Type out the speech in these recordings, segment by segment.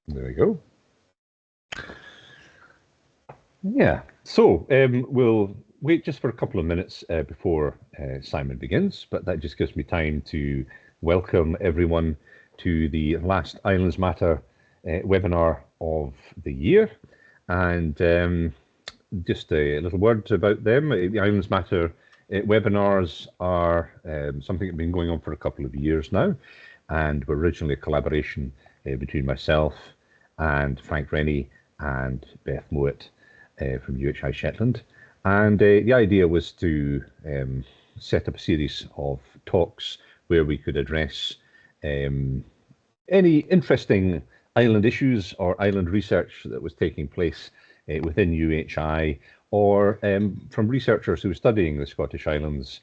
There we go. Yeah, so we'll wait just for a couple of minutes before Simon begins, but that just gives me time to welcome everyone to the last Islands Matter webinar of the year. And just a little word about them. The Islands Matter webinars are something that's been going on for a couple of years now, and were originally a collaboration between myself and Frank Rennie and Beth Mowat from UHI Shetland. And the idea was to set up a series of talks where we could address any interesting island issues or island research that was taking place within UHI, or from researchers who were studying the Scottish Islands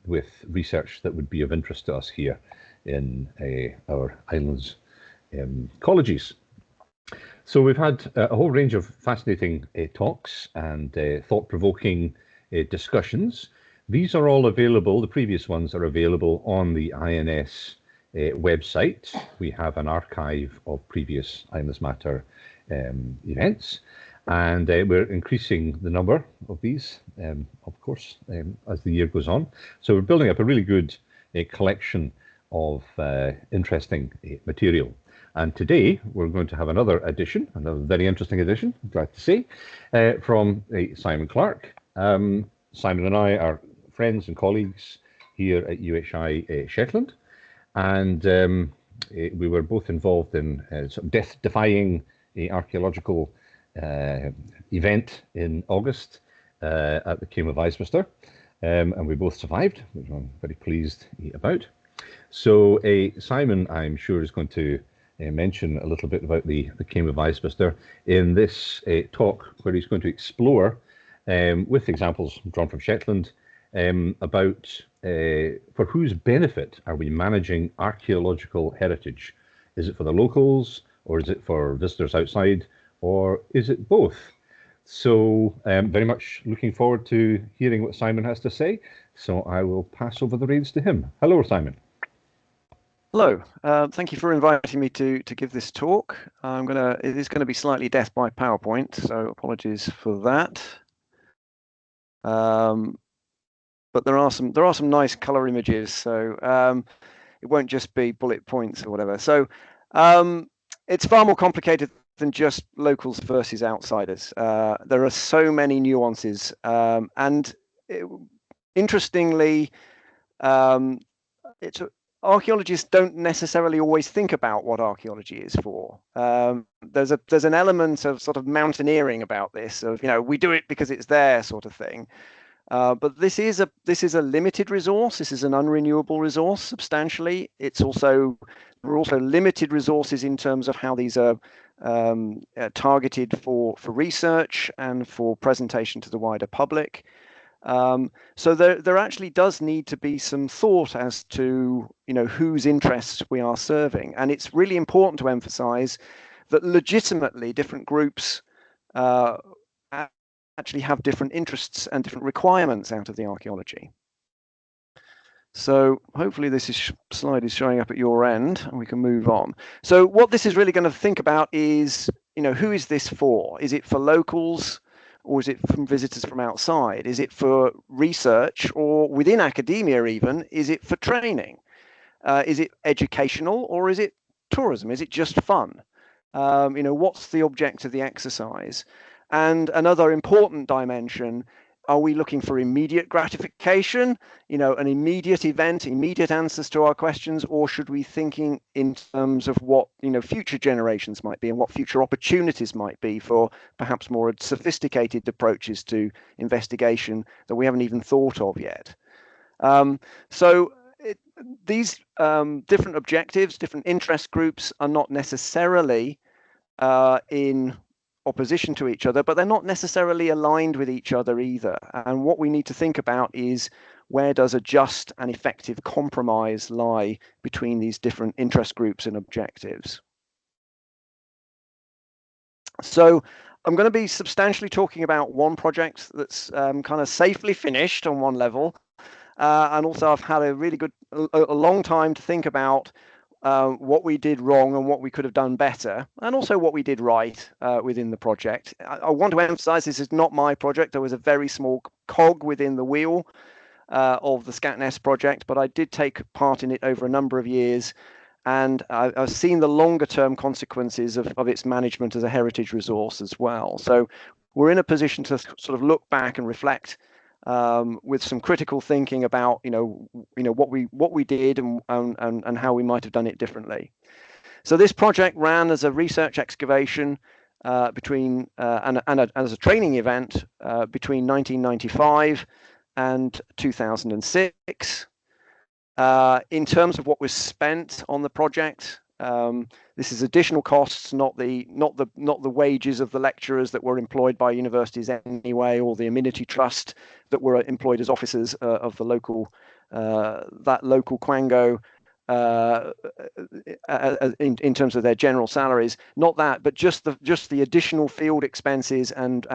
with research that would be of interest to us here in our islands colleges. So we've had a whole range of fascinating talks and thought-provoking discussions. These are all available, the previous ones are available on the INS website. We have an archive of previous Islands Matter events, and we're increasing the number of these, of course, as the year goes on. So we're building up a really good collection of interesting material. And today we're going to have another edition, another very interesting edition, I'm glad to say, from Simon Clarke. Simon and I are friends and colleagues here at UHI Shetland, and we were both involved in sort of death-defying archaeological event in August at the Came of Isbister, and we both survived, which I'm very pleased about. So Simon, I'm sure, is going to mention a little bit about the Came of Isbister in this talk, where he's going to explore, with examples drawn from Shetland, about for whose benefit are we managing archaeological heritage? Is it for the locals, or is it for visitors outside, or is it both? So very much looking forward to hearing what Simon has to say. So I will pass over the reins to him. Hello, Simon. Hello, thank you for inviting me to give this talk. It is gonna be slightly death by PowerPoint, so apologies for that. But there are some nice color images, so it won't just be bullet points or whatever. So it's far more complicated than just locals versus outsiders. There are so many nuances, and interestingly, archaeologists don't necessarily always think about what archaeology is for. There's an element of sort of mountaineering about this, of, you know, we do it because it's there sort of thing. But this is a limited resource. This is an unrenewable resource substantially. There are also limited resources in terms of how these are targeted for research and for presentation to the wider public. So there actually does need to be some thought as to, you know, whose interests we are serving. And it's really important to emphasize that legitimately different groups actually have different interests and different requirements out of the archaeology. So hopefully this slide is showing up at your end and we can move on. So what this is really going to think about is, you know, who is this for? Is it for locals? Or is it from visitors from outside? Is it for research, or within academia even, is it for training? Is it educational, or is it tourism? Is it just fun? You know, what's the object of the exercise? And another important dimension, are we looking for immediate gratification, you know, an immediate event, immediate answers to our questions, or should we be thinking in terms of what, you know, future generations might be and what future opportunities might be for perhaps more sophisticated approaches to investigation that we haven't even thought of yet? These different objectives, different interest groups are not necessarily in opposition to each other, but they're not necessarily aligned with each other either. And what we need to think about is, where does a just and effective compromise lie between these different interest groups and objectives? So I'm going to be substantially talking about one project that's kind of safely finished on one level, and also I've had a long time to think about what we did wrong and what we could have done better, and also what we did right within the project. I want to emphasize this is not my project. I was a very small cog within the wheel of the Scatness project, but I did take part in it over a number of years, and I've seen the longer term consequences of its management as a heritage resource as well. So we're in a position to sort of look back and reflect with some critical thinking about what we did and how we might have done it differently. So this project ran as a research excavation between and as a training event between 1995 and 2006. In terms of what was spent on the project, this is additional costs, not the wages of the lecturers that were employed by universities anyway, or the amenity trust that were employed as officers of the local Quango in terms of their general salaries. Not that, but just the additional field expenses and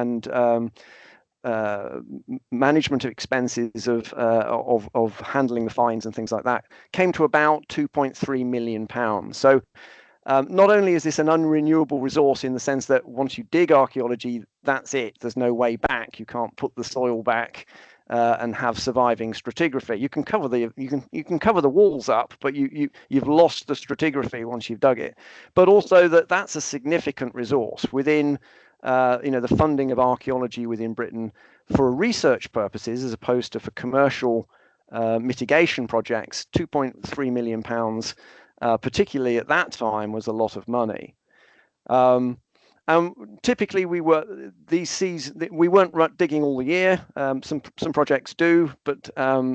management of expenses of handling the fines and things like that came to about £2.3 million. So not only is this an unrenewable resource in the sense that once you dig archaeology, that's it. There's no way back. You can't put the soil back and have surviving stratigraphy. You can cover the walls up, but you've lost the stratigraphy once you've dug it. But also that's a significant resource within the funding of archaeology within Britain for research purposes as opposed to for commercial mitigation projects. £2.3 million, particularly at that time, was a lot of money. Typically, we weren't digging all the year. Some projects do, but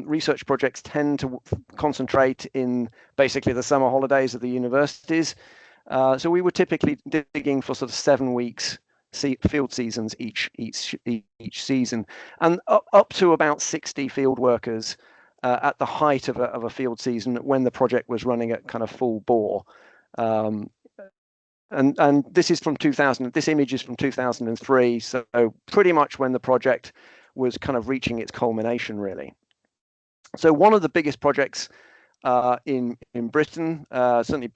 research projects tend to concentrate in basically the summer holidays of the universities. So we were typically digging for sort of 7 weeks field seasons each season, and up to about 60 field workers at the height of a field season when the project was running at kind of full bore. And this is from 2000. This image is from 2003, so pretty much when the project was kind of reaching its culmination, really. So one of the biggest projects in Britain, certainly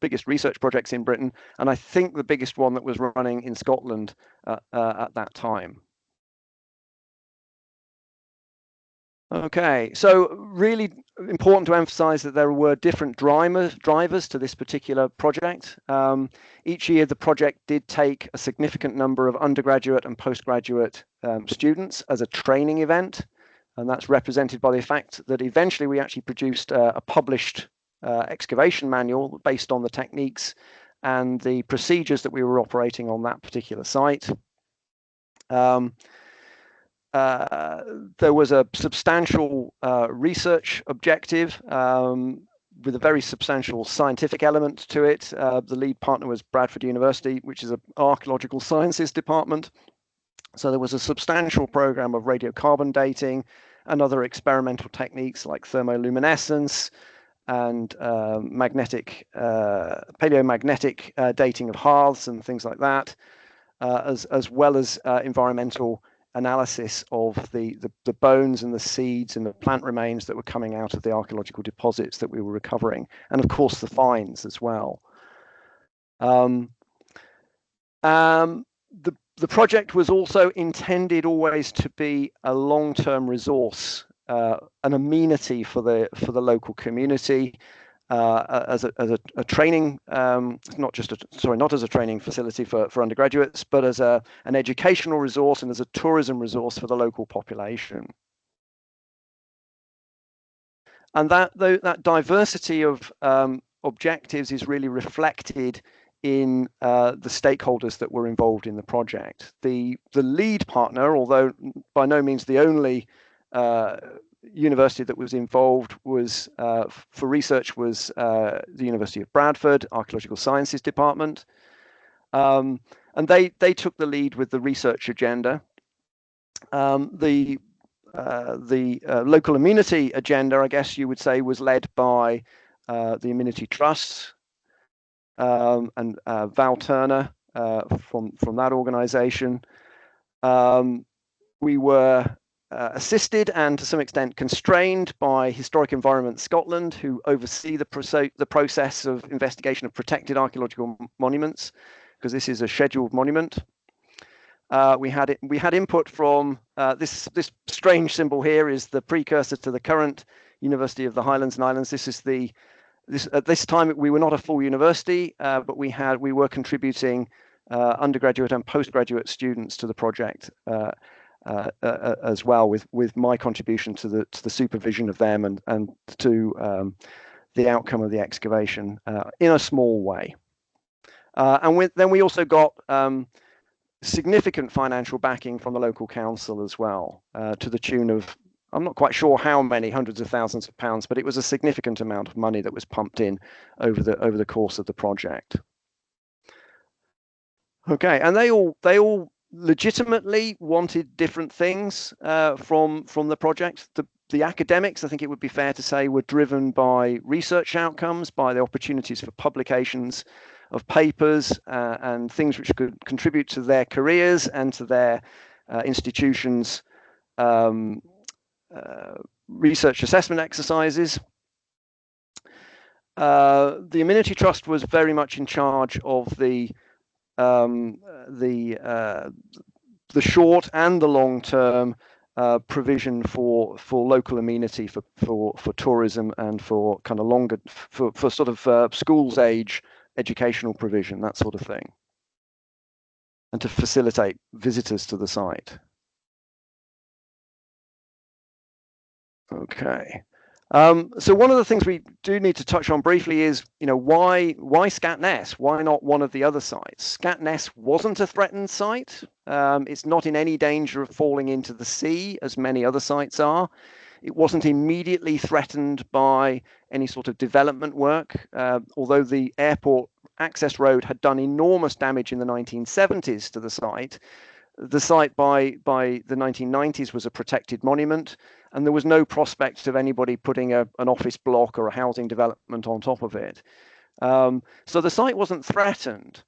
biggest research projects in Britain, and I think the biggest one that was running in Scotland at that time. Okay, so really important to emphasize that there were different drivers to this particular project. Each year the project did take a significant number of undergraduate and postgraduate students as a training event. And that's represented by the fact that eventually we actually produced a published excavation manual based on the techniques and the procedures that we were operating on that particular site. There was a substantial research objective with a very substantial scientific element to it. The lead partner was Bradford University, which is an Archaeological Sciences department. So there was a substantial program of radiocarbon dating and other experimental techniques like thermoluminescence and paleomagnetic dating of hearths and things like that, as well as environmental analysis of the bones and the seeds and the plant remains that were coming out of the archaeological deposits that we were recovering, and of course the finds as well. The project was also intended always to be a long-term resource, an amenity for the local community, as a training, not as a training facility for undergraduates, but as an educational resource and as a tourism resource for the local population. And that diversity of objectives is really reflected in the stakeholders that were involved in the project. The lead partner, although by no means the only university that was involved, was for research was the University of Bradford Archaeological Sciences department, and they took the lead with the research agenda. The local amenity agenda, I guess you would say, was led by the amenity trusts. And Val Turner from that organisation. We were assisted and to some extent constrained by Historic Environment Scotland, who oversee the process of investigation of protected archaeological monuments, because this is a scheduled monument. We had input from this strange symbol here is the precursor to the current University of the Highlands and Islands. This is at this time we were not a full university, but we were contributing undergraduate and postgraduate students to the project as well, with my contribution to the supervision of them and to the outcome of the excavation in a small way. Then we also got significant financial backing from the local council as well, to the tune of, I'm not quite sure how many hundreds of thousands of pounds, but it was a significant amount of money that was pumped in over the course of the project. Okay, and they all legitimately wanted different things from the project. The academics, I think it would be fair to say, were driven by research outcomes, by the opportunities for publications of papers and things which could contribute to their careers and to their institutions' research assessment exercises. The Amenity Trust was very much in charge of the short and the long term provision for local amenity for tourism and for kind of longer for sort of schools age educational provision, that sort of thing, and to facilitate visitors to the site. Okay. So one of the things we do need to touch on briefly is, why Scatness? Why not one of the other sites? Scatness wasn't a threatened site. It's not in any danger of falling into the sea, as many other sites are. It wasn't immediately threatened by any sort of development work, although the airport access road had done enormous damage in the 1970s to the site. The site by the 1990s was a protected monument, and there was no prospect of anybody putting an office block or a housing development on top of it. So the site wasn't threatened.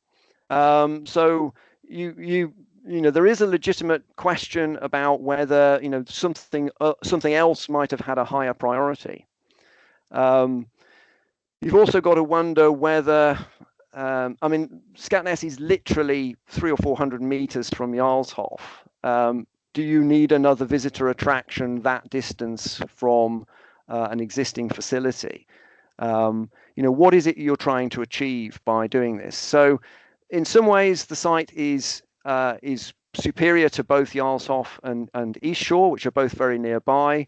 So there is a legitimate question about whether something else might have had a higher priority. You've also got to wonder whether Scatness is literally 300 or 400 meters from Jarlshof. Do you need another visitor attraction that distance from an existing facility? What is it you're trying to achieve by doing this? So, in some ways, the site is superior to both Jarlshof and East Shore, which are both very nearby.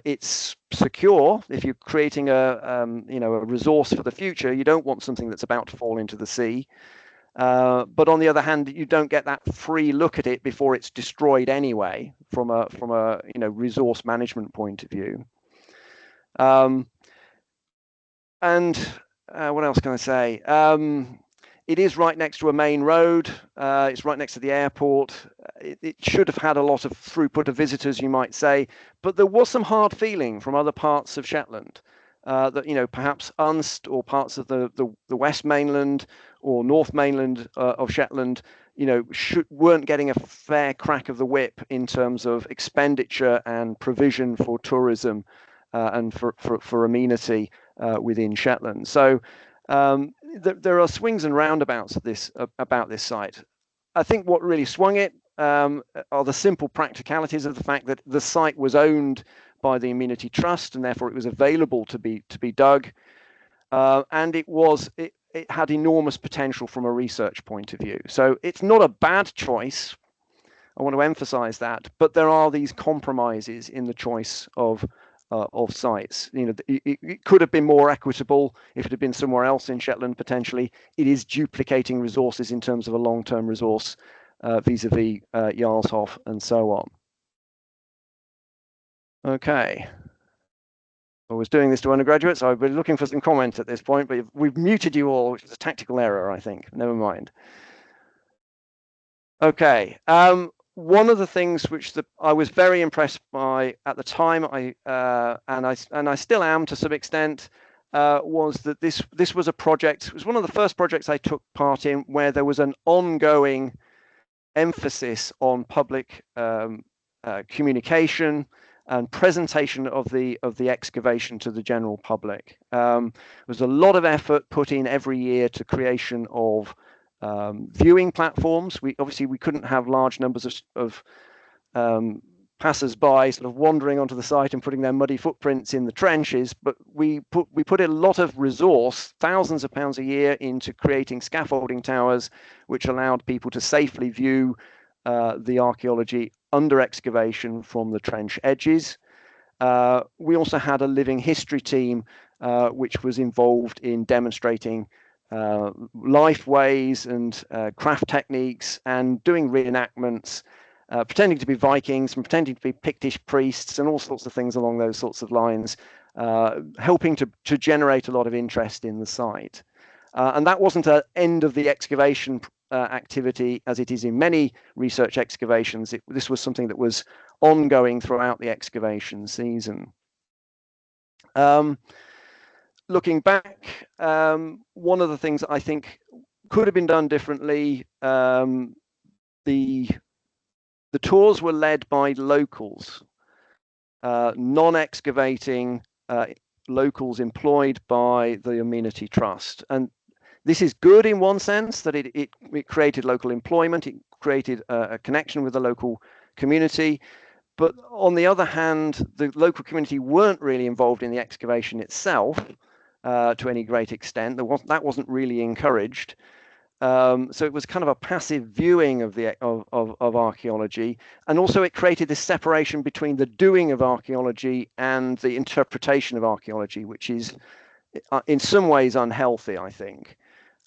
It's secure. If you're creating a resource for the future, you don't want something that's about to fall into the sea. But on the other hand, you don't get that free look at it before it's destroyed anyway, from a resource management point of view. And what else can I say? It is right next to a main road. It's right next to the airport. It should have had a lot of throughput of visitors, you might say, but there was some hard feeling from other parts of Shetland that perhaps Unst or parts of the West Mainland or North Mainland of Shetland, weren't getting a fair crack of the whip in terms of expenditure and provision for tourism and for amenity within Shetland. So there are swings and roundabouts about this site. I think what really swung it are the simple practicalities of the fact that the site was owned by the Amenity Trust, and therefore it was available to be dug, and it had enormous potential from a research point of view. So it's not a bad choice. I want to emphasize that, but there are these compromises in the choice of sites. It could have been more equitable if it had been somewhere else in Shetland, potentially. It is duplicating resources in terms of a long-term resource vis-a-vis Jarlshof and so on. Okay. I was doing this to undergraduates, so I've been looking for some comment at this point, but we've muted you all, which is a tactical error, I think. Never mind. Okay. One of the things which I was very impressed by at the time, and I still am to some extent, was that this was a project. It was one of the first projects I took part in where there was an ongoing emphasis on public communication and presentation of the excavation to the general public. There's a lot of effort put in every year to creation of viewing platforms. We couldn't have large numbers of passers-by sort of wandering onto the site and putting their muddy footprints in the trenches, but we put a lot of resource, thousands of pounds a year, into creating scaffolding towers which allowed people to safely view the archaeology under excavation from the trench edges. We also had a living history team which was involved in demonstrating life ways and craft techniques and doing reenactments, pretending to be Vikings and pretending to be Pictish priests and all sorts of things along those sorts of lines, helping to generate a lot of interest in the site. And that wasn't an end of the excavation activity as it is in many research excavations. This was something that was ongoing throughout the excavation season. Looking back, one of the things that I think could have been done differently, the tours were led by locals, non-excavating locals employed by the Amenity Trust. And this is good in one sense, that it created local employment, it created a connection with the local community. But on the other hand, the local community weren't really involved in the excavation itself to any great extent. That wasn't really encouraged. So it was kind of a passive viewing of archaeology, and also it created this separation between the doing of archaeology and the interpretation of archaeology, which is in some ways unhealthy, I think.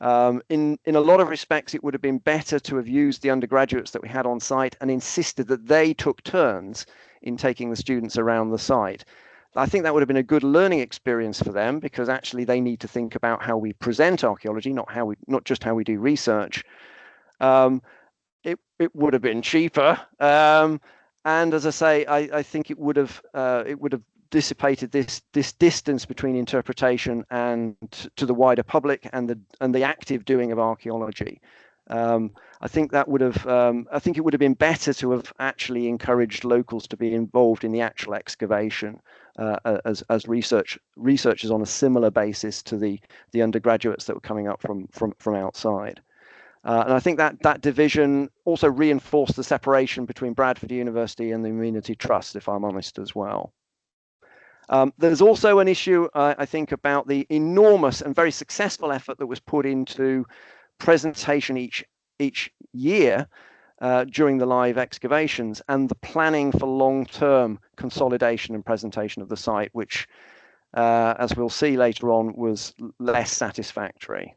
In a lot of respects, it would have been better to have used the undergraduates that we had on site and insisted that they took turns in taking the students around the site. I think that would have been a good learning experience for them, because actually they need to think about how we present archaeology, not just how we do research. It would have been cheaper, and as I say, I think it would have dissipated this distance between interpretation and to the wider public and the active doing of archaeology. I think it would have been better to have actually encouraged locals to be involved in the actual excavation as researchers on a similar basis to the undergraduates that were coming up from outside. And I think that division also reinforced the separation between Bradford University and the Amenity Trust, if I'm honest, as well. There's also an issue, I think, about the enormous and very successful effort that was put into presentation each year during the live excavations, and the planning for long-term consolidation and presentation of the site, which, as we'll see later on, was less satisfactory.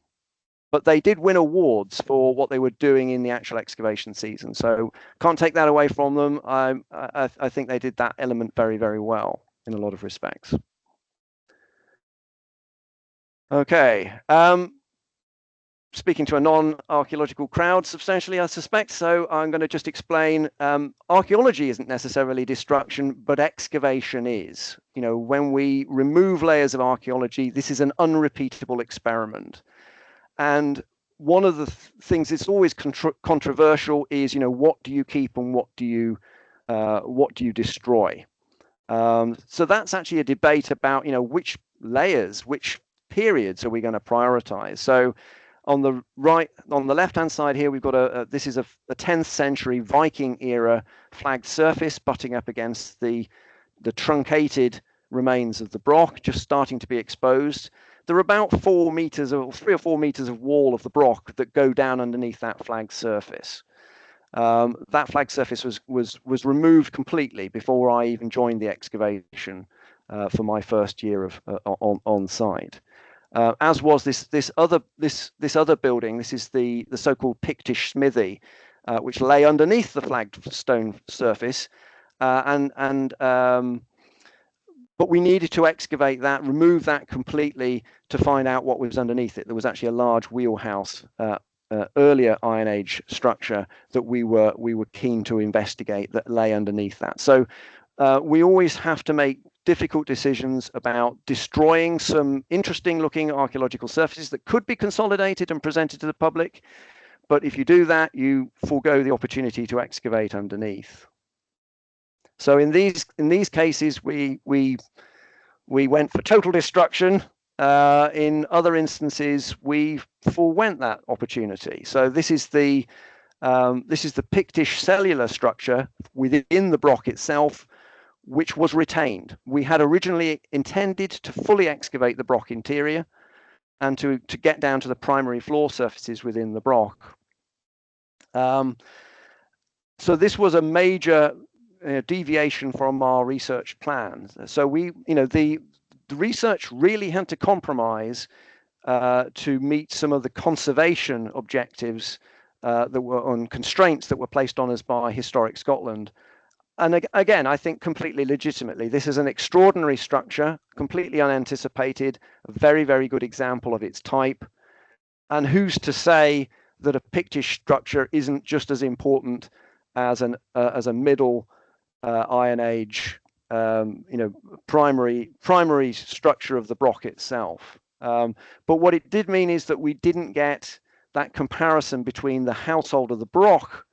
But they did win awards for what they were doing in the actual excavation season, so can't take that away from them. I think they did that element very, very well in a lot of respects. Okay. Speaking to a non-archaeological crowd substantially, I suspect, so I'm going to just explain archaeology isn't necessarily destruction, but excavation is. You know, when we remove layers of archaeology, this is an unrepeatable experiment. And one of the things that's always controversial is, you know, what do you keep and what do you destroy? So that's actually a debate about, you know, which layers, which periods are we going to prioritize? So on the left-hand side here, we've got this is a 10th century Viking era flagged surface butting up against the truncated remains of the Broch, just starting to be exposed. There are about 4 meters or 3 or 4 meters of wall of the Broch that go down underneath that flagged surface. That flagged surface was removed completely before I even joined the excavation for my first year of on site. As was this other building. This is the so-called Pictish smithy, which lay underneath the flagged stone surface, but we needed to excavate that, remove that completely to find out what was underneath it. There was actually a large wheelhouse, earlier Iron Age structure that we were keen to investigate that lay underneath that. So we always have to make difficult decisions about destroying some interesting looking archaeological surfaces that could be consolidated and presented to the public. But if you do that, you forego the opportunity to excavate underneath. So in these cases, we went for total destruction. In other instances, we forewent that opportunity. So this is the Pictish cellular structure within the Broch itself, which was retained. We had originally intended to fully excavate the Broch interior and to get down to the primary floor surfaces within the Broch. So this was a major deviation from our research plans. So the research really had to compromise to meet some of the conservation objectives that were on constraints that were placed on us by Historic Scotland. And again, I think completely legitimately, this is an extraordinary structure, completely unanticipated, a very, very good example of its type. And who's to say that a Pictish structure isn't just as important as a middle Iron Age, primary structure of the Broch itself. But what it did mean is that we didn't get that comparison between the household of the Broch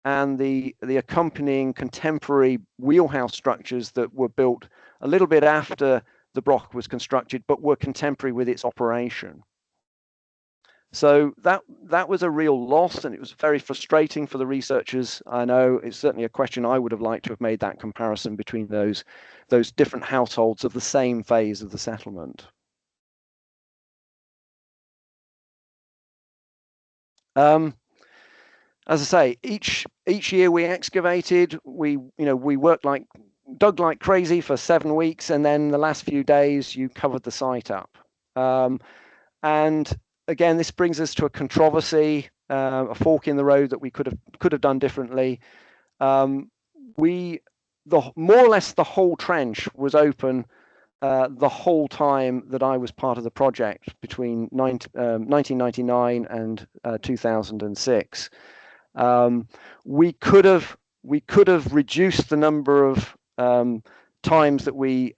and the accompanying contemporary wheelhouse structures that were built a little bit after the Broch was constructed, but were contemporary with its operation. So that was a real loss, and it was very frustrating for the researchers. I know it's certainly a question I would have liked to have made, that comparison between those different households of the same phase of the settlement. As I say, each year we excavated, we dug like crazy for 7 weeks, and then the last few days you covered the site up. And again, this brings us to a controversy, a fork in the road that we could have done differently. More or less the whole trench was open the whole time that I was part of the project, between 1999 and 2006. We could have reduced the number of times that we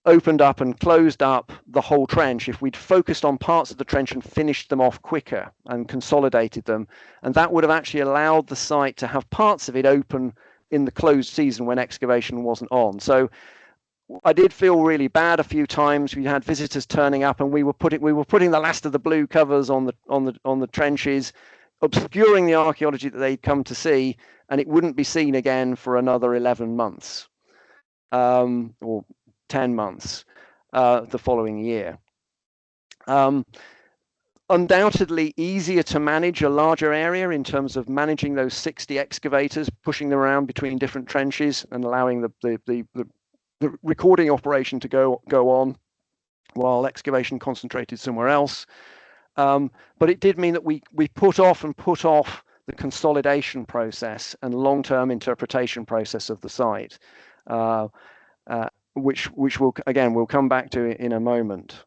opened up and closed up the whole trench if we'd focused on parts of the trench and finished them off quicker and consolidated them. And that would have actually allowed the site to have parts of it open in the closed season when excavation wasn't on. So I did feel really bad a few times. We had visitors turning up, and we were putting the last of the blue covers on the trenches, obscuring the archaeology that they'd come to see, and it wouldn't be seen again for another 11 months, or 10 months the following year. Undoubtedly easier to manage a larger area in terms of managing those 60 excavators, pushing them around between different trenches and allowing the recording operation to go on while excavation concentrated somewhere else. But it did mean that we put off the consolidation process and long-term interpretation process of the site, which we'll come back to in a moment.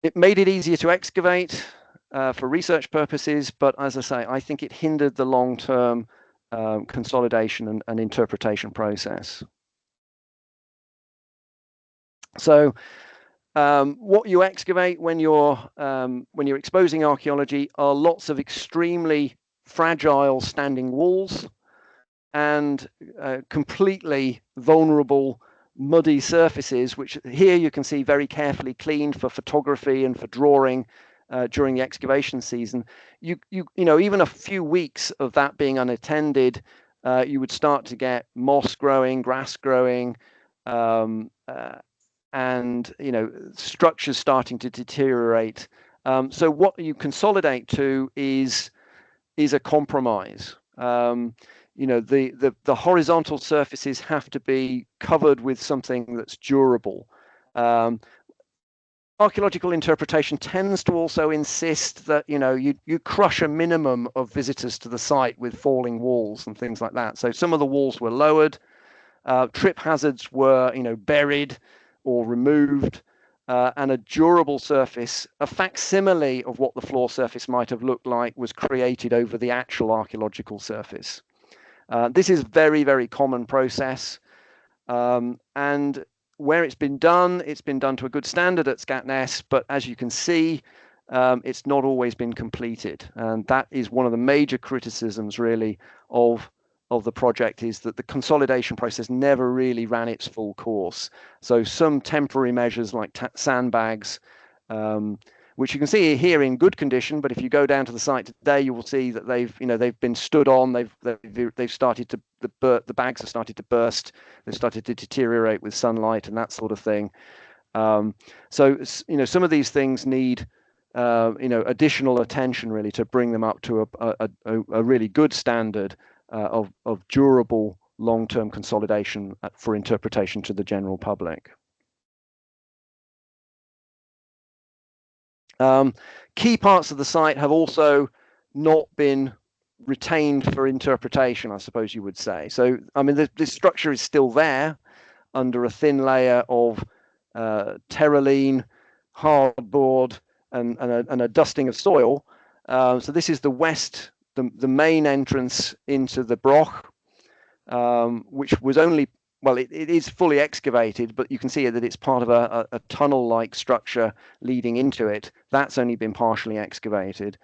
It made it easier to excavate for research purposes, but as I say, I think it hindered the long-term consolidation and interpretation process. So what you excavate when you're exposing archaeology are lots of extremely fragile standing walls and completely vulnerable muddy surfaces, which here you can see very carefully cleaned for photography and for drawing during the excavation season. You know, even a few weeks of that being unattended, you would start to get moss growing, grass growing, and structures starting to deteriorate. So what you consolidate to is a compromise. The horizontal surfaces have to be covered with something that's durable. Archaeological interpretation tends to also insist that you crush a minimum of visitors to the site with falling walls and things like that. So some of the walls were lowered, trip hazards were buried or removed, and a durable surface, a facsimile of what the floor surface might have looked like, was created over the actual archaeological surface. This is very, very common process, and where it's been done to a good standard at Scatness. But as you can see, it's not always been completed. And that is one of the major criticisms, really, of the project, is that the consolidation process never really ran its full course. So some temporary measures like sandbags, which you can see here in good condition, but if you go down to the site today, you will see that they've been stood on. They've started to the bags have started to burst. They've started to deteriorate with sunlight and that sort of thing. So some of these things need additional attention, really, to bring them up to a really good standard of durable long-term consolidation for interpretation to the general public. Key parts of the site have also not been retained for interpretation, I suppose you would say. So, I mean, this structure is still there under a thin layer of terraline, hardboard, and a dusting of soil. So this is the main entrance into the Broch, which was only, well, it is fully excavated, but you can see that it's part of a tunnel-like structure leading into it. That's only been partially excavated.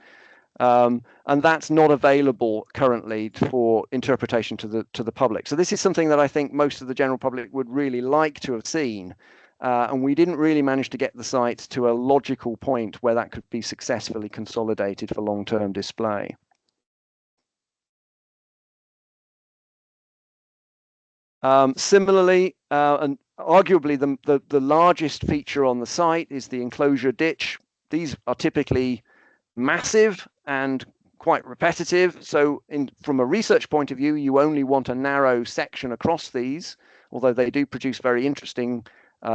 And that's not available currently for interpretation to the public. So this is something that I think most of the general public would really like to have seen. And we didn't really manage to get the site to a logical point where that could be successfully consolidated for long-term display. Similarly, and arguably the largest feature on the site is the enclosure ditch. These are typically massive and quite repetitive. So from a research point of view, you only want a narrow section across these, although they do produce very interesting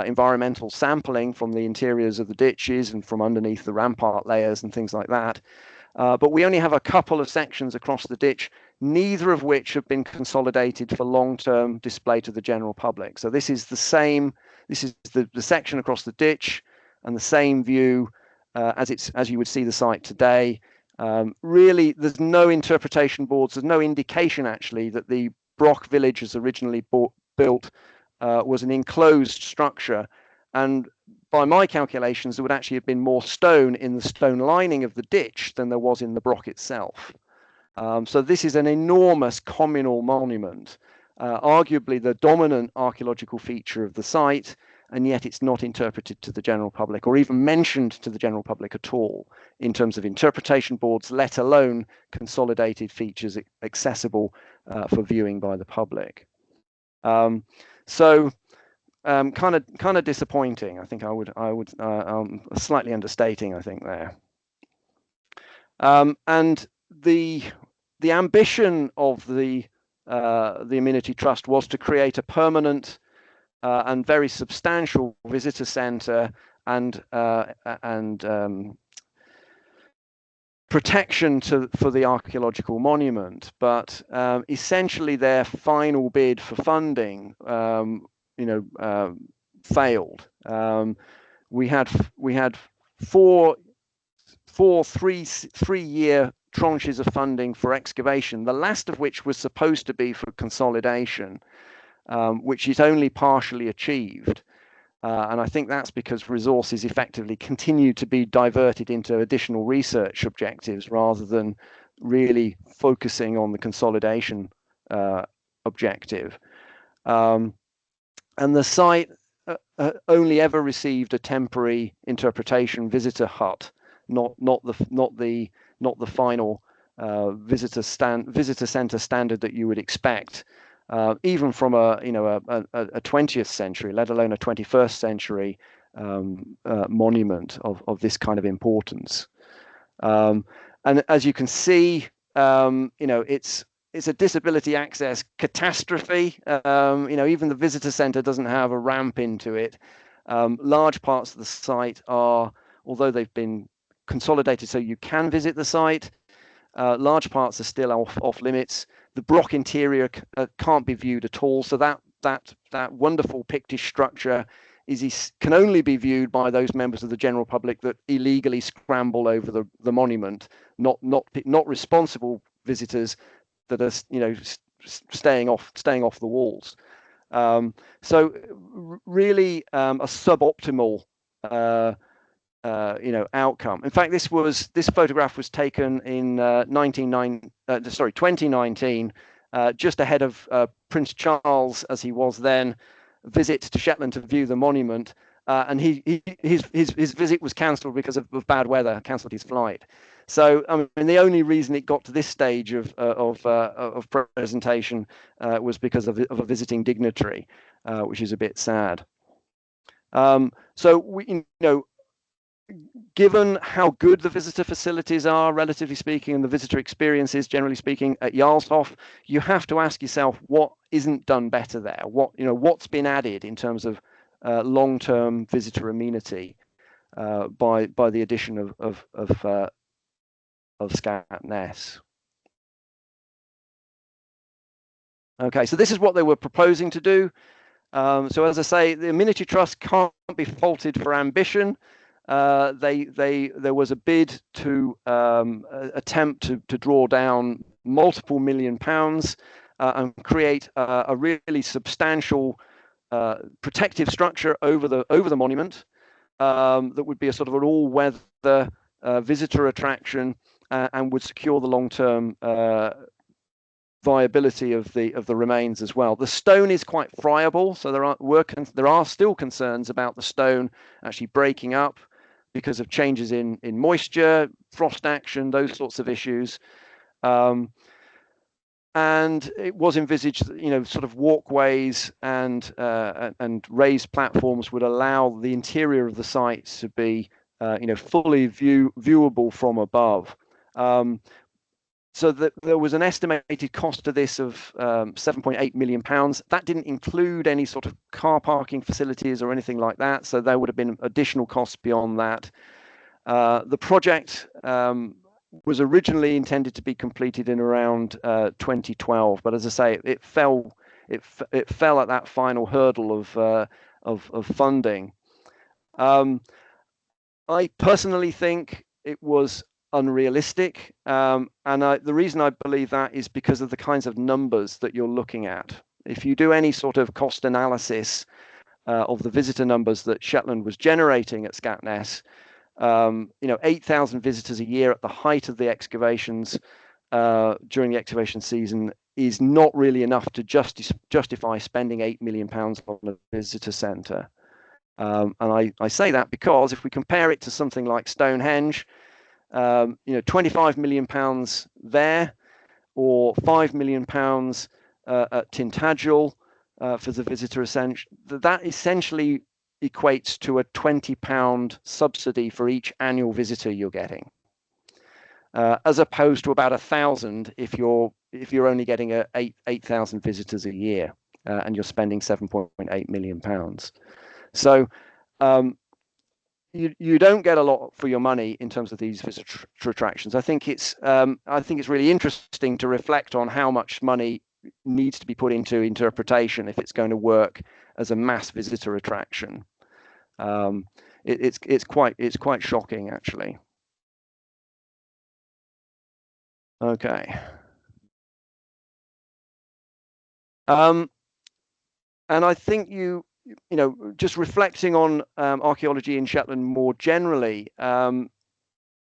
environmental sampling from the interiors of the ditches and from underneath the rampart layers and things like that. But we only have a couple of sections across the ditch, neither of which have been consolidated for long-term display to the general public. So this is the same, this is the section across the ditch and the same view as you would see the site today. Really, there's no interpretation boards, there's no indication actually that the Broch Village as originally built was an enclosed structure. And by my calculations, there would actually have been more stone in the stone lining of the ditch than there was in the Broch itself. So this is an enormous communal monument, arguably the dominant archaeological feature of the site, and yet it's not interpreted to the general public or even mentioned to the general public at all in terms of interpretation boards, let alone consolidated features accessible for viewing by the public. So kind of disappointing. I think I would slightly understating, I think, there. And the ambition of the Amenity Trust was to create a permanent and very substantial visitor centre and protection for the archaeological monument, but essentially their final bid for funding, failed. We had four 3-year tranches of funding for excavation, the last of which was supposed to be for consolidation, which is only partially achieved. And I think that's because resources effectively continue to be diverted into additional research objectives rather than really focusing on the consolidation objective. And the site only ever received a temporary interpretation visitor hut, not the final visitor center standard that you would expect. Even from a 20th century, let alone a 21st century monument of this kind of importance. And as you can see, it's a disability access catastrophe. Even the visitor centre doesn't have a ramp into it. Large parts of the site are, although they've been consolidated so you can visit the site, large parts are still off limits. The Broch interior can't be viewed at all. So that wonderful Pictish structure can only be viewed by those members of the general public that illegally scramble over the monument, not responsible visitors that are staying off the walls. So really a suboptimal outcome. In fact, this photograph was taken in 2019, just ahead of Prince Charles, as he was then, visit to Shetland to view the monument, and his visit was cancelled because of bad weather, cancelled his flight. So, I mean, the only reason it got to this stage of presentation was because of a visiting dignitary, which is a bit sad. So we, given how good the visitor facilities are, relatively speaking, and the visitor experiences, generally speaking, at Jarlshof, you have to ask yourself what isn't done better there. What's been added in terms of long-term visitor amenity by the addition of Scatness. Okay, so this is what they were proposing to do. So as I say, the Amenity Trust can't be faulted for ambition. There was a bid to attempt to draw down multiple £1 million and create a really substantial protective structure over the monument that would be a sort of an all-weather visitor attraction and would secure the long-term viability of the remains as well. The stone is quite friable, so there are still concerns about the stone actually breaking up because of changes in moisture, frost action, those sorts of issues. And it was envisaged that, sort of walkways and raised platforms would allow the interior of the site to be, fully viewable from above. So that there was an estimated cost to this of £7.8 million. That didn't include any sort of car parking facilities or anything like that. So there would have been additional costs beyond that. The project was originally intended to be completed in around 2012, but as I say, it fell at that final hurdle of funding. I personally think it was unrealistic, and the reason I believe that is because of the kinds of numbers that you're looking at. If you do any sort of cost analysis of the visitor numbers that Shetland was generating at Scatness, 8,000 visitors a year at the height of the excavations during the excavation season is not really enough to justify spending £8 million on a visitor centre. And I say that because if we compare it to something like Stonehenge, £25 million there, or £5 million at Tintagel for the visitor ascension, that essentially equates to a £20 subsidy for each annual visitor you're getting, as opposed to about 1,000 if you're only getting 8,000 visitors a year and you're spending £7.8 million. So you don't get a lot for your money in terms of these visitor attractions. I think it's really interesting to reflect on how much money needs to be put into interpretation if it's going to work as a mass visitor attraction. It's quite shocking, actually. Okay. And I think just reflecting on archaeology in Shetland more generally,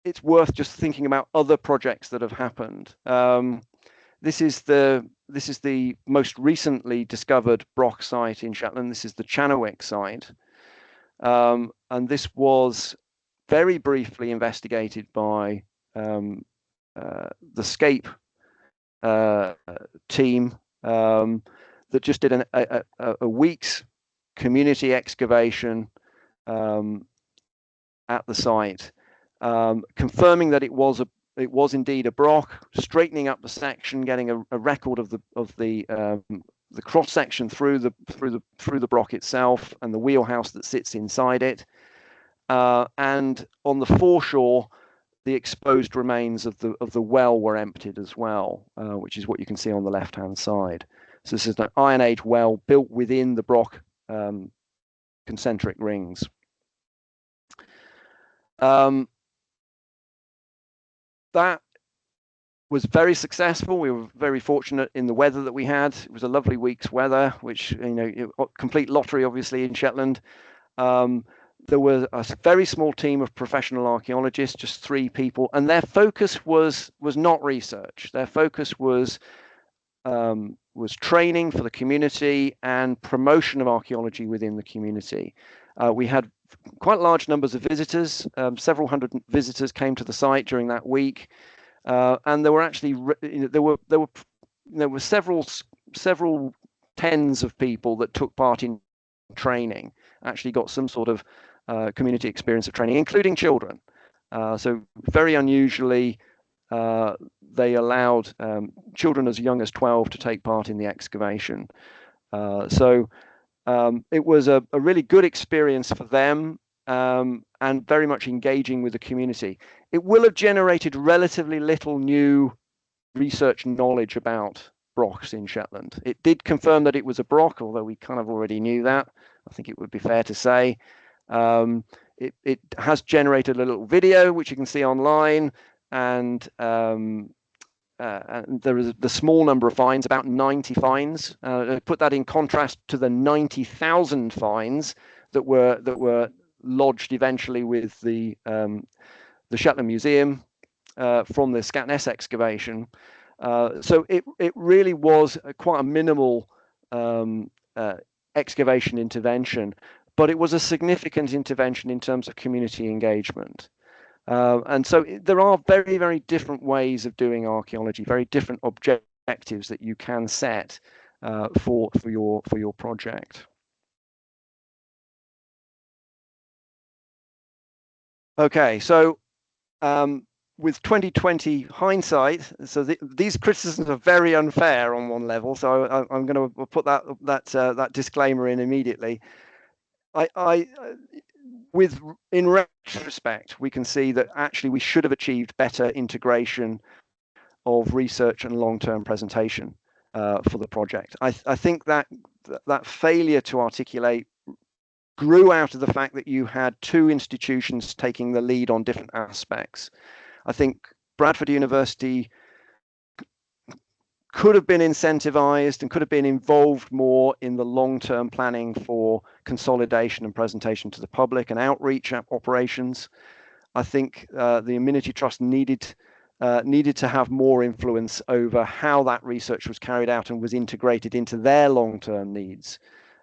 it's worth just thinking about other projects that have happened. This is the most recently discovered Broch site in Shetland. This is the Lerwick site, and this was very briefly investigated by the Scape team that just did a week's community excavation at the site, confirming that it was indeed a Broch, straightening up the section, getting a record of the cross section through the Broch itself and the wheelhouse that sits inside it, and on the foreshore, the exposed remains of the well were emptied as well, which is what you can see on the left-hand side. So this is an Iron Age well built within the Broch concentric rings. That was very successful. We were very fortunate in the weather that we had. It was a lovely week's weather, which complete lottery obviously in Shetland. there was a very small team of professional archaeologists, just 3 people, and their focus was not research. Their focus was training for the community and promotion of archaeology within the community. We had quite large numbers of visitors. Several hundred visitors came to the site during that week, and there were actually there were several tens of people that took part in training. Actually, got some sort of community experience of training, including children. So very unusually, they allowed children as young as 12 to take part in the excavation. So it was a really good experience for them, and very much engaging with the community. It will have generated relatively little new research knowledge about brochs in Shetland. It did confirm that it was a broch, although we kind of already knew that. I think it would be fair to say. It has generated a little video, which you can see online, and there is the small number of finds, about 90 finds. Put that in contrast to the 90,000 finds that were lodged eventually with the Shetland Museum from the Scatness excavation. So it really was quite a minimal excavation intervention, but it was a significant intervention in terms of community engagement. And so there are very, very different ways of doing archaeology, very different objectives that you can set for your project. Okay, so with 2020 hindsight, so these criticisms are very unfair on one level. So I'm going to put that disclaimer in immediately. In retrospect, we can see that actually we should have achieved better integration of research and long-term presentation for the project. I think that failure to articulate grew out of the fact that you had 2 institutions taking the lead on different aspects. I think Bradford University could have been incentivized and could have been involved more in the long-term planning for consolidation and presentation to the public and outreach operations. I think the Amenity Trust needed to have more influence over how that research was carried out and was integrated into their long-term needs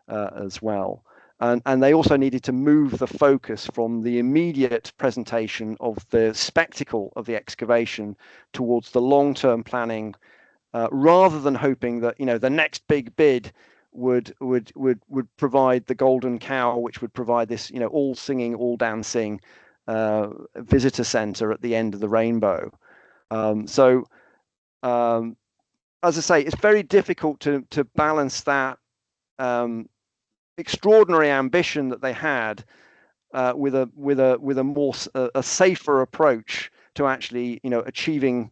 as well. And they also needed to move the focus from the immediate presentation of the spectacle of the excavation towards the long-term planning, rather than hoping that the next big bid would provide the golden cow, which would provide this all singing, all dancing visitor centre at the end of the rainbow. So as I say, it's very difficult to balance that extraordinary ambition that they had with a more safer approach to actually achieving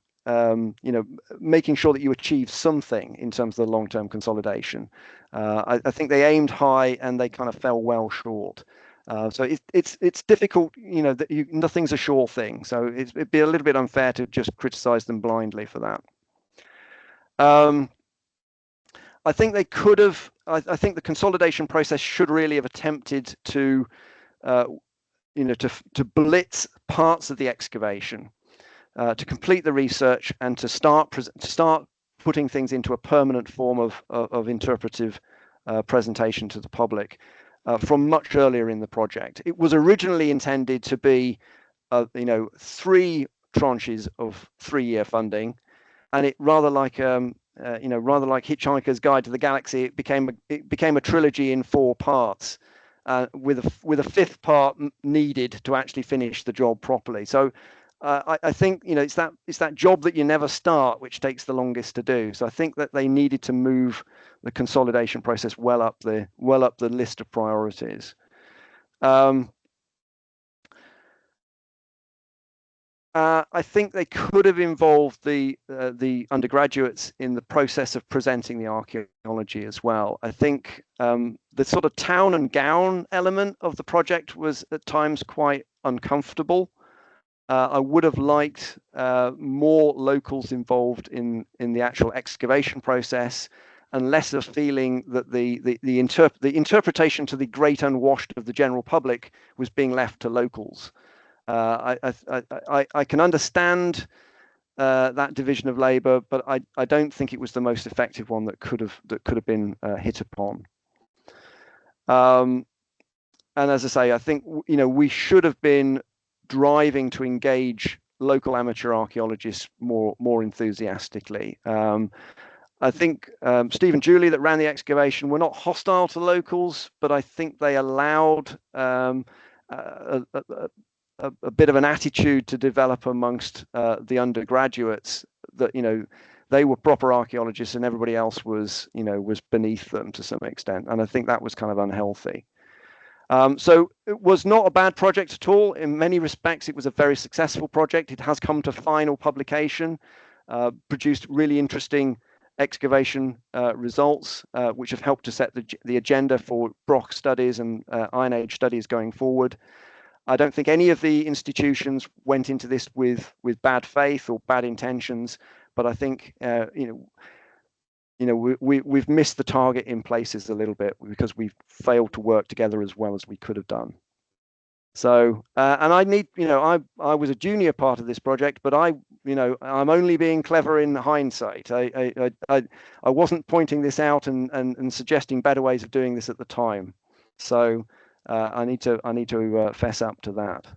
making sure that you achieve something in terms of the long-term consolidation. I think they aimed high and they kind of fell well short. So it's difficult, that nothing's a sure thing. So it'd be a little bit unfair to just criticize them blindly for that. I think they could have. I think the consolidation process should really have attempted to, to blitz parts of the excavation, to complete the research, and to start putting things into a permanent form of interpretive presentation to the public from much earlier in the project. It was originally intended to be, 3 tranches of 3-year funding, and it rather like Hitchhiker's Guide to the Galaxy, it became a trilogy in 4 parts, with a 5th part needed to actually finish the job properly. So I think it's that job that you never start which takes the longest to do. So I think that they needed to move the consolidation process well up the list of priorities. I think they could have involved the undergraduates in the process of presenting the archaeology as well. I think the sort of town and gown element of the project was at times quite uncomfortable. I would have liked more locals involved in the actual excavation process, and less a feeling that the interpretation to the great unwashed of the general public was being left to locals. I can understand that division of labour, but I don't think it was the most effective one that could have been hit upon. And as I say, I think we should have been driving to engage local amateur archaeologists more enthusiastically. I think Steve and Julie that ran the excavation were not hostile to locals, but I think they allowed a bit of an attitude to develop amongst the undergraduates that they were proper archaeologists and everybody else was beneath them to some extent, and I think that was kind of unhealthy. So it was not a bad project at all. In many respects, it was a very successful project. It has come to final publication, produced really interesting excavation results, which have helped to set the agenda for Broch studies and Iron Age studies going forward. I don't think any of the institutions went into this with bad faith or bad intentions, but I think we've missed the target in places a little bit because we've failed to work together as well as we could have done. So, and I was a junior part of this project, but I'm only being clever in hindsight. I wasn't pointing this out and suggesting better ways of doing this at the time. So I need to fess up to that.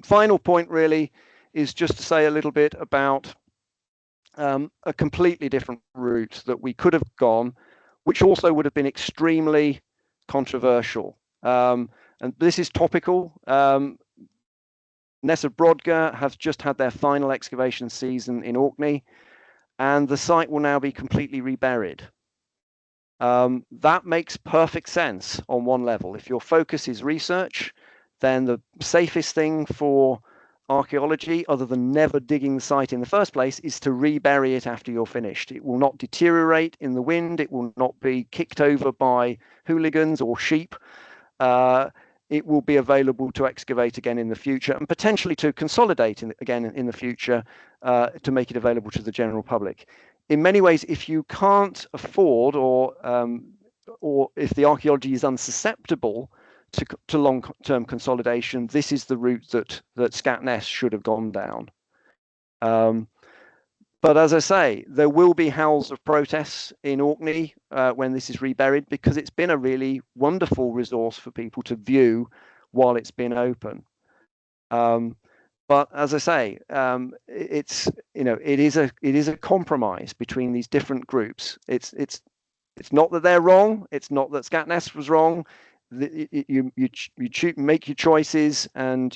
Final point really is just to say a little bit about a completely different route that we could have gone, which also would have been extremely controversial. And this is topical. Nessa Brodga have just had their final excavation season in Orkney, and the site will now be completely reburied. That makes perfect sense on one level. If your focus is research, then the safest thing for archaeology, other than never digging the site in the first place, is to rebury it after you're finished. It will not deteriorate in the wind. It will not be kicked over by hooligans or sheep. It will be available to excavate again in the future, and potentially to consolidate again in the future to make it available to the general public. In many ways, if you can't afford or if the archaeology is unsusceptible to long-term consolidation, this is the route that Scatness should have gone down. But as I say, there will be howls of protests in Orkney when this is reburied, because it's been a really wonderful resource for people to view while it's been open. But as I say, it is a compromise between these different groups. It's not that they're wrong. It's not that Scatness was wrong. You make your choices and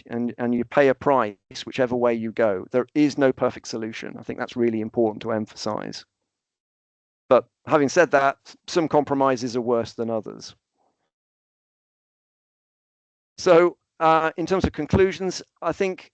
you pay a price whichever way you go. There is no perfect solution. I think that's really important to emphasize. But having said that, some compromises are worse than others. So in terms of conclusions, I think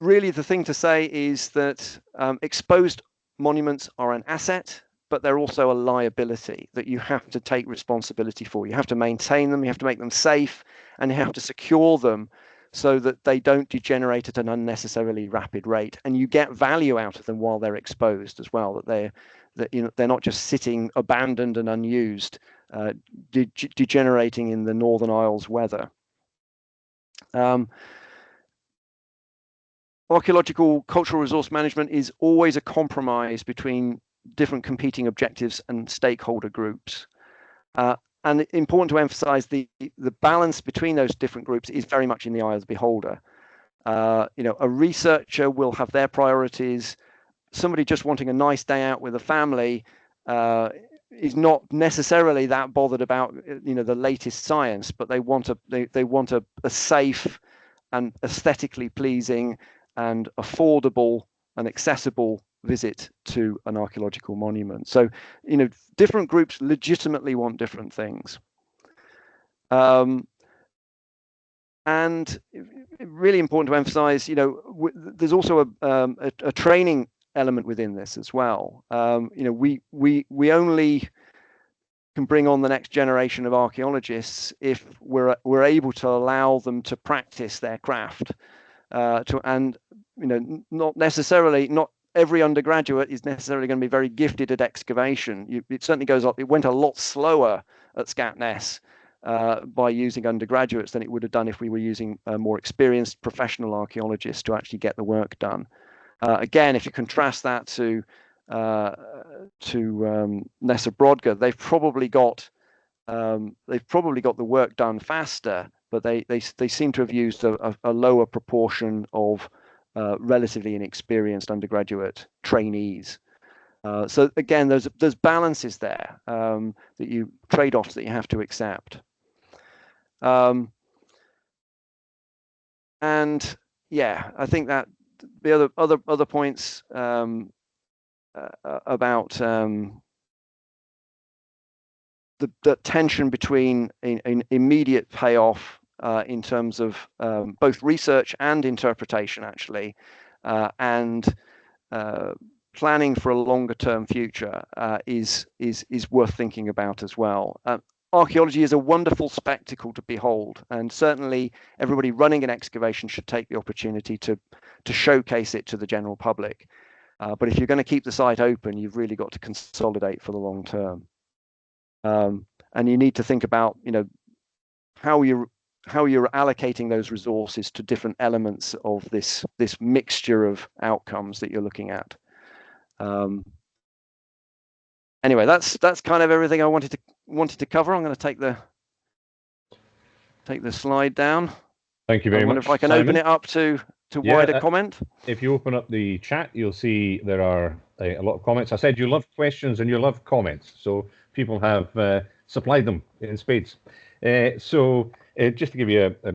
really the thing to say is that exposed monuments are an asset, but they're also a liability that you have to take responsibility for. You have to maintain them, you have to make them safe, and you have to secure them so that they don't degenerate at an unnecessarily rapid rate, and you get value out of them while they're exposed as well, that they're not just sitting abandoned and unused, degenerating in the Northern Isles weather. Archaeological cultural resource management is always a compromise between different competing objectives and stakeholder groups. And it's important to emphasize the balance between those different groups is very much in the eye of the beholder. A researcher will have their priorities. Somebody just wanting a nice day out with a family is not necessarily that bothered about the latest science, but they want a safe and aesthetically pleasing and affordable and accessible visit to an archaeological monument. So, different groups legitimately want different things. And really important to emphasize, there's also a training element within this as well. We only can bring on the next generation of archaeologists if we're able to allow them to practice their craft, not necessarily, not every undergraduate is necessarily going to be very gifted at excavation. It certainly goes up. It went a lot slower at Scatness by using undergraduates than it would have done if we were using more experienced professional archaeologists to actually get the work done. Again, if you contrast that to Nessa Brodga, they've probably got the work done faster, but they seem to have used a lower proportion of relatively inexperienced undergraduate trainees. So again, there's balances there, trade-offs that you have to accept. And yeah, I think that the other points about the tension between an immediate payoff in terms of both research and interpretation, actually, and planning for a longer term future is worth thinking about as well. Archaeology is a wonderful spectacle to behold, and certainly everybody running an excavation should take the opportunity to showcase it to the general public. But if you're going to keep the site open, you've really got to consolidate for the long term. And you need to think about, how you're allocating those resources to different elements of this mixture of outcomes that you're looking at. Anyway, that's kind of everything I wanted to cover. I'm going to take the slide down. Thank you very much. I wonder if I can Simon. open it up to wider comment. If you open up the chat, you'll see there are a lot of comments. I said you love questions and you love comments, so people have supplied them in spades. So just to give you